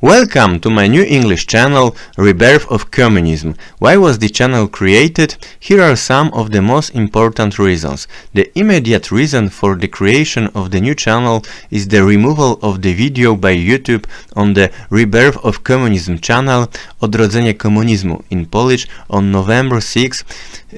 Welcome to my new English channel, Rebirth of Communism. Why was the channel created? Here are some of the most important reasons. The immediate reason for the creation of the new channel is the removal of the video by YouTube on the Rebirth of Communism channel, Odrodzenie komunizmu in Polish, on November 6,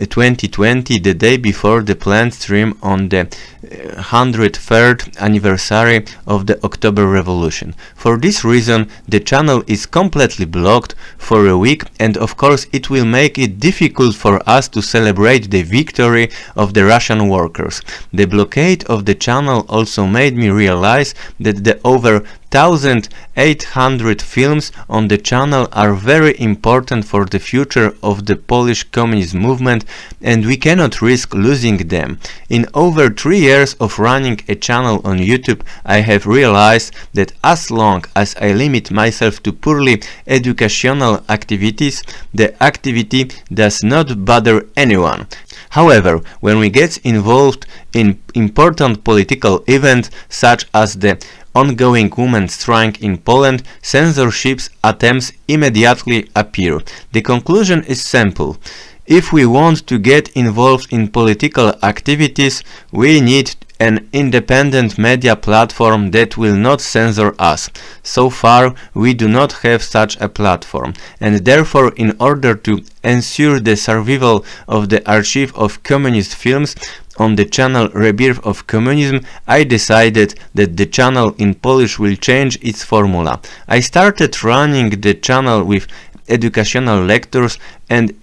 2020, the day before the planned stream on the 103rd anniversary of the October Revolution. For this reason, the channel is completely blocked for a week, and of course it will make it difficult for us to celebrate the victory of the Russian workers. The blockade of the channel also made me realize that the over 1,800 films on the channel are very important for the future of the Polish communist movement, and we cannot risk losing them. In over 3 years of running a channel on YouTube, I have realized that as long as I limit myself to purely educational activities, the activity does not bother anyone. However, when we get involved in important political events such as the ongoing women's strike in Poland, censorship attempts immediately appear. The conclusion is simple. If we want to get involved in political activities, we need an independent media platform that will not censor us. So far, we do not have such a platform, and therefore, in order to ensure the survival of the archive of communist films on the channel Rebirth of Communism, I decided that the channel in Polish will change its formula. I started running the channel with educational lectures, and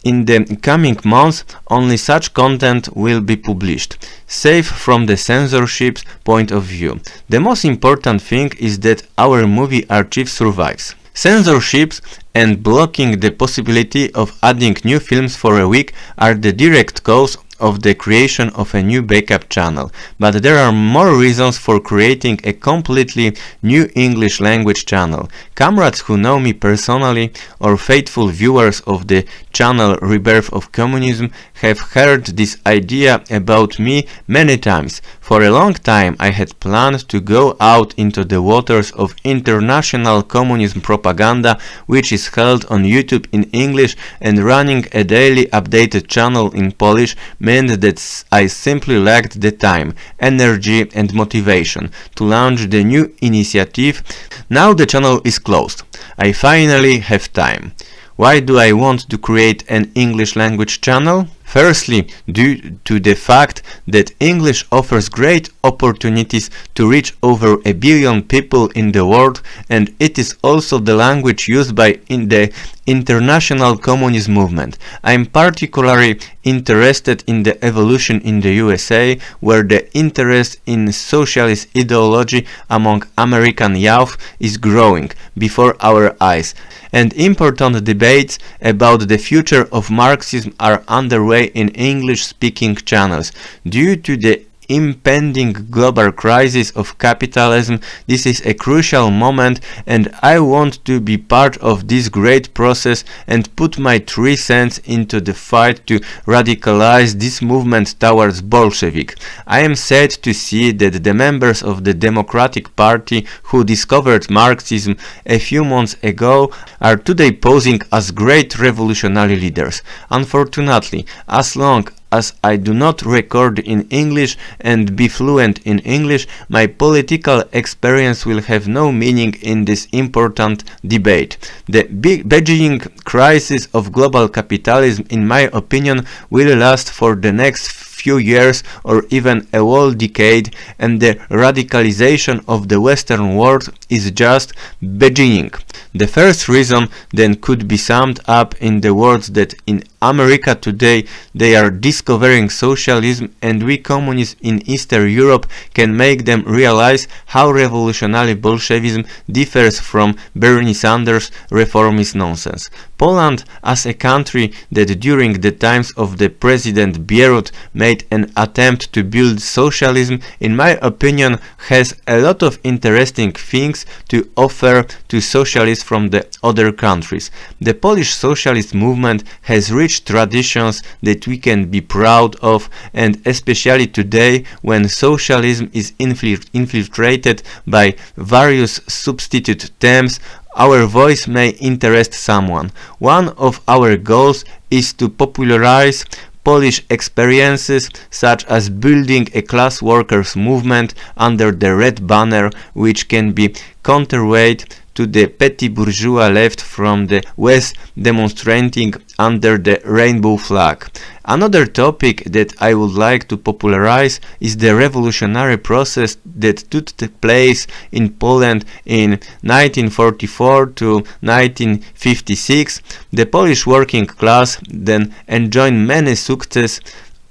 in the coming months, only such content will be published, safe from the censorship point of view. The most important thing is that our movie archive survives. Censorship and blocking the possibility of adding new films for a week are the direct cause of the creation of a new backup channel, but there are more reasons for creating a completely new English language channel. Comrades who know me personally or faithful viewers of the channel Rebirth of Communism have heard this idea about me many times. For a long time I had planned to go out into the waters of international communism propaganda, which is held on YouTube in English, and running a daily updated channel in Polish meant that I simply lacked the time, energy and motivation to launch the new initiative. Now the channel is closed. I finally have time. Why do I want to create an English language channel? Firstly, due to the fact that English offers great opportunities to reach over 1 billion people in the world, and it is also the language used by the international communist movement. I am particularly interested in the evolution in the USA, where the interest in socialist ideology among American youth is growing before our eyes, and important debates about the future of Marxism are underway in English-speaking channels. Due to the impending global crisis of capitalism, this is a crucial moment, and I want to be part of this great process and put my 3 cents into the fight to radicalize this movement towards Bolshevik. I am sad to see that the members of the Democratic Party who discovered Marxism a few months ago are today posing as great revolutionary leaders. Unfortunately, as long as I do not record in English and be fluent in English, my political experience will have no meaning in this important debate. The Beijing crisis of global capitalism, in my opinion, will last for the next few years or even a whole decade, and the radicalization of the Western world is just beginning. The first reason then could be summed up in the words that in America today they are discovering socialism, and we communists in Eastern Europe can make them realize how revolutionary Bolshevism differs from Bernie Sanders' reformist nonsense. Poland, as a country that during the times of the President Bierut made an attempt to build socialism, in my opinion has a lot of interesting things has to offer to socialists from the other countries. The Polish socialist movement has rich traditions that we can be proud of, and especially today when socialism is infiltrated by various substitute terms, our voice may interest someone. One of our goals is to popularize Polish experiences, such as building a class workers movement under the red banner, which can be counterweight to the petty bourgeois left from the west demonstrating under the rainbow flag. Another topic that I would like to popularize is the revolutionary process that took place in Poland in 1944 to 1956. The Polish working class then enjoyed many successes,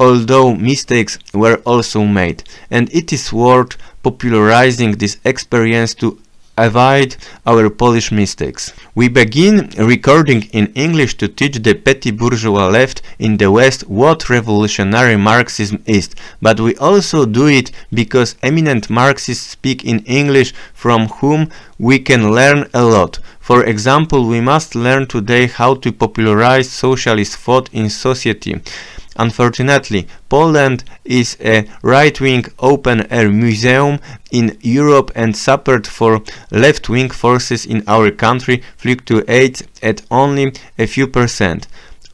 although mistakes were also made, and it is worth popularizing this experience to avoid our Polish mistakes. We begin recording in English to teach the petty bourgeois left in the West what revolutionary Marxism is, but we also do it because eminent Marxists speak in English from whom we can learn a lot. For example, we must learn today how to popularize socialist thought in society. Unfortunately, Poland is a right-wing open-air museum in Europe, and support for left-wing forces in our country fluctuates at only a few percent.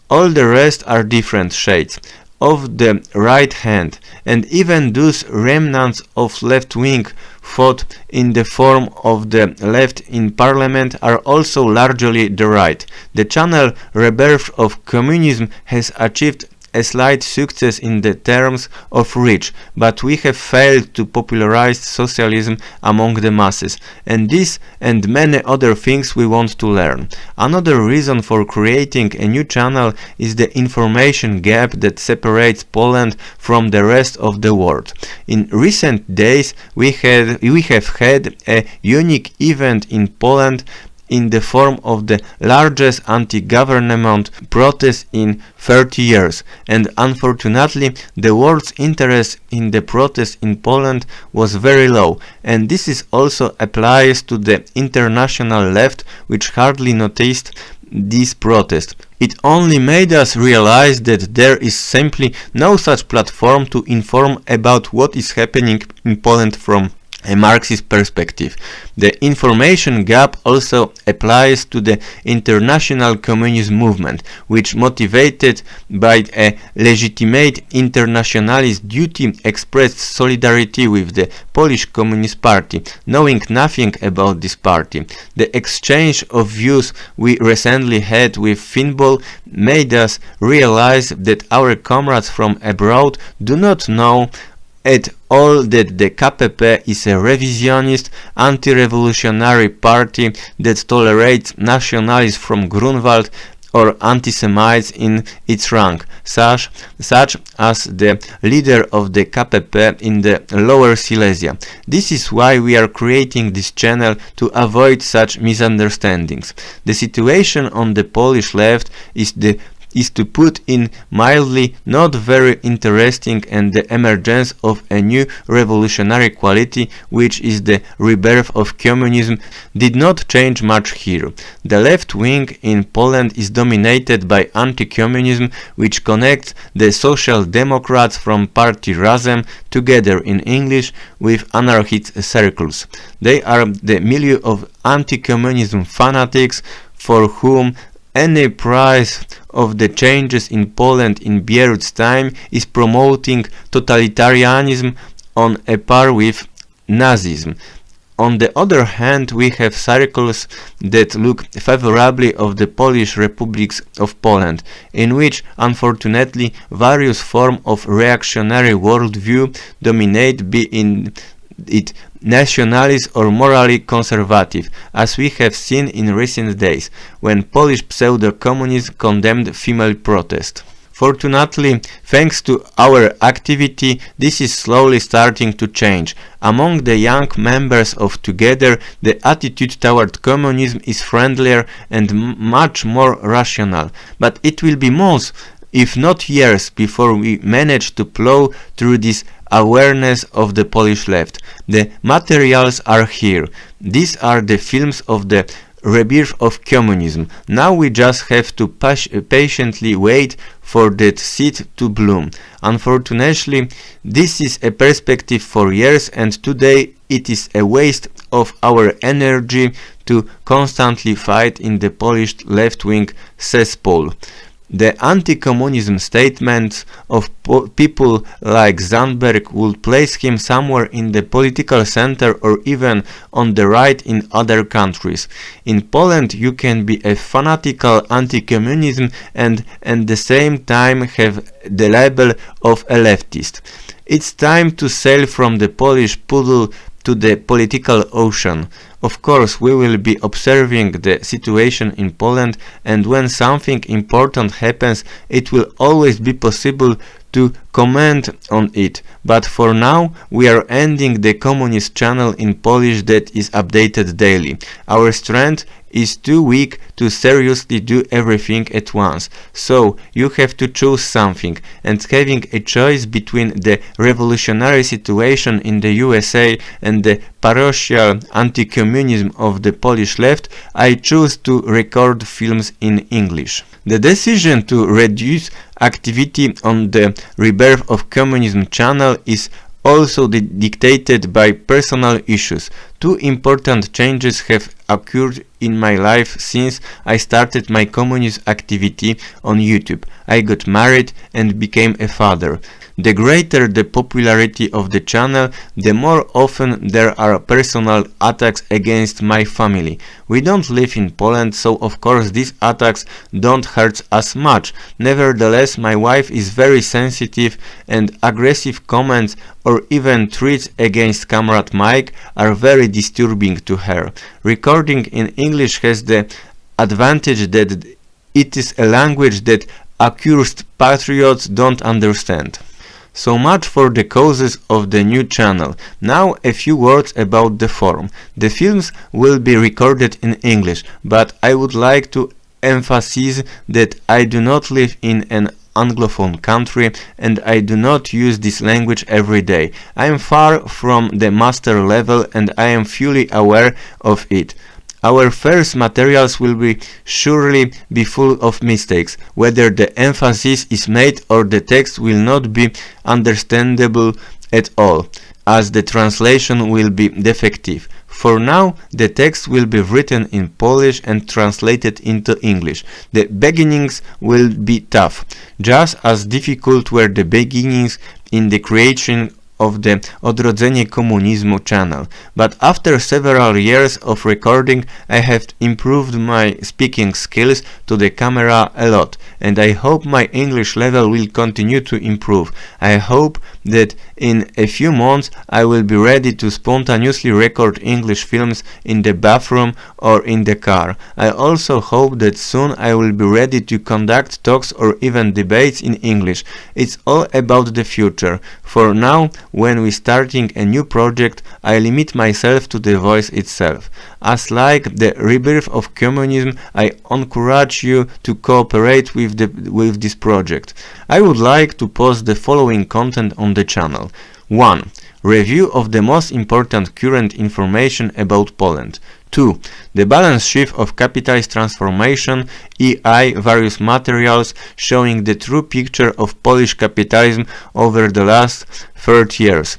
All the rest are different shades of the right hand, and even those remnants of left-wing thought in the form of the left in parliament are also largely the right. The channel Rebirth of Communism has achieved a slight success in the terms of reach, but we have failed to popularize socialism among the masses, and this and many other things we want to learn. Another reason for creating a new channel is the information gap that separates Poland from the rest of the world. In recent days we have had a unique event in Poland in the form of the largest anti-government protest in 30 years, and unfortunately the world's interest in the protest in Poland was very low, and this is also applies to the international left, which hardly noticed this protest. It only made us realize that there is simply no such platform to inform about what is happening in Poland from a Marxist perspective. The information gap also applies to the international communist movement, which, motivated by a legitimate internationalist duty, expressed solidarity with the Polish Communist Party, knowing nothing about this party. The exchange of views we recently had with Finbol made us realize that our comrades from abroad do not know at all that the KPP is a revisionist, anti-revolutionary party that tolerates nationalists from Grunwald or anti-Semites in its rank, such as the leader of the KPP in the Lower Silesia. This is why we are creating this channel, to avoid such misunderstandings. The situation on the Polish left is to put in mildly not very interesting, and the emergence of a new revolutionary quality, which is the rebirth of communism, did not change much here. The left wing in Poland is dominated by anti-communism, which connects the social democrats from party Razem, together in English, with anarchist circles. They are the milieu of anti-communism fanatics for whom any price of the changes in Poland in Bierut's time is promoting totalitarianism on a par with Nazism. On the other hand, we have circles that look favorably of the Polish Republics of Poland, in which unfortunately various forms of reactionary worldview dominate, be it nationalist or morally conservative, as we have seen in recent days, when Polish pseudo-communists condemned female protest. Fortunately, thanks to our activity, this is slowly starting to change. Among the young members of Together, the attitude toward communism is friendlier and much more rational, but it will be months, if not years, before we manage to plow through this awareness of the Polish left. The materials are here. These are the films of the Rebirth of Communism. Now we just have to patiently wait for that seed to bloom. Unfortunately, this is a perspective for years, and today it is a waste of our energy to constantly fight in the Polish left-wing cesspool. The anti-communism statements of people like Zandberg would place him somewhere in the political center or even on the right in other countries. In Poland you can be a fanatical anti-communism and at the same time have the label of a leftist. It's time to sail from the Polish puddle to the political ocean. Of course, we will be observing the situation in Poland, and when something important happens, it will always be possible to comment on it. But for now, we are ending the communist channel in Polish that is updated daily. Our strength is too weak to seriously do everything at once. So you have to choose something, and having a choice between the revolutionary situation in the USA and the parochial anti-communism of the Polish left, I choose to record films in English. The decision to reduce activity on the Rebirth of Communism channel is also dictated by personal issues. Two important changes have occurred in my life since I started my communist activity on YouTube. I got married and became a father. The greater the popularity of the channel, the more often there are personal attacks against my family. We don't live in Poland, so of course these attacks don't hurt us much. Nevertheless, my wife is very sensitive, and aggressive comments or even threats against Comrade Mike are very disturbing to her. Recording in English has the advantage that it is a language that accursed patriots don't understand. So much for the causes of the new channel. Now a few words about the forum. The films will be recorded in English, but I would like to emphasize that I do not live in an Anglophone country and I do not use this language every day. I am far from the master level and I am fully aware of it. Our first materials will surely be full of mistakes, whether the emphasis is made or the text will not be understandable at all, as the translation will be defective. For now, the text will be written in Polish and translated into English. The beginnings will be tough, just as difficult were the beginnings in the creation of the Odrodzenie Komunizmu channel, but after several years of recording I have improved my speaking skills to the camera a lot, and I hope my English level will continue to improve. I hope that in a few months I will be ready to spontaneously record English films in the bathroom or in the car. I also hope that soon I will be ready to conduct talks or even debates in English. It's all about the future. For now, when we starting a new project, I limit myself to the voice itself. As like the Rebirth of Communism, I encourage you to cooperate with this project. I would like to post the following content on the channel. 1. Review of the most important current information about Poland. 2. The balance sheet of capitalist transformation, e.i. various materials showing the true picture of Polish capitalism over the last 30 years.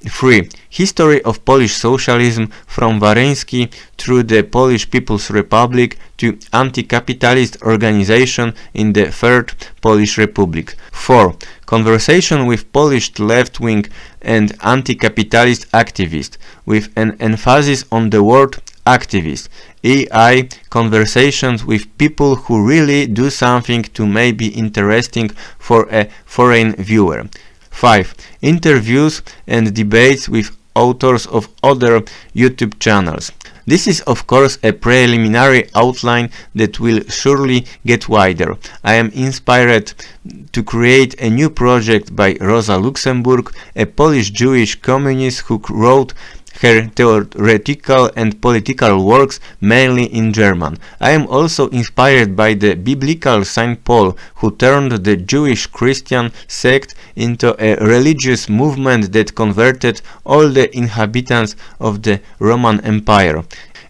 3. History of Polish socialism from Waryński through the Polish People's Republic to anti-capitalist organization in the Third Polish Republic. 4. Conversation with Polish left-wing and anti-capitalist activists, with an emphasis on the word activist, e.i. conversations with people who really do something to may be interesting for a foreign viewer. 5. Interviews and debates with authors of other YouTube channels. This is of course a preliminary outline that will surely get wider. I am inspired to create a new project by Rosa Luxemburg, a Polish Jewish communist who wrote her theoretical and political works mainly in German. I am also inspired by the biblical Saint Paul, who turned the Jewish Christian sect into a religious movement that converted all the inhabitants of the Roman Empire.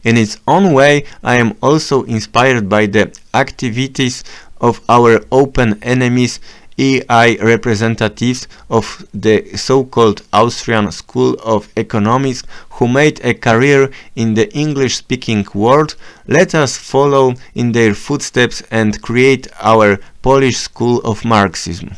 In its own way, I am also inspired by the activities of our open enemies, EI representatives of the so-called Austrian School of Economics, who made a career in the English-speaking world. Let us follow in their footsteps and create our Polish School of Marxism.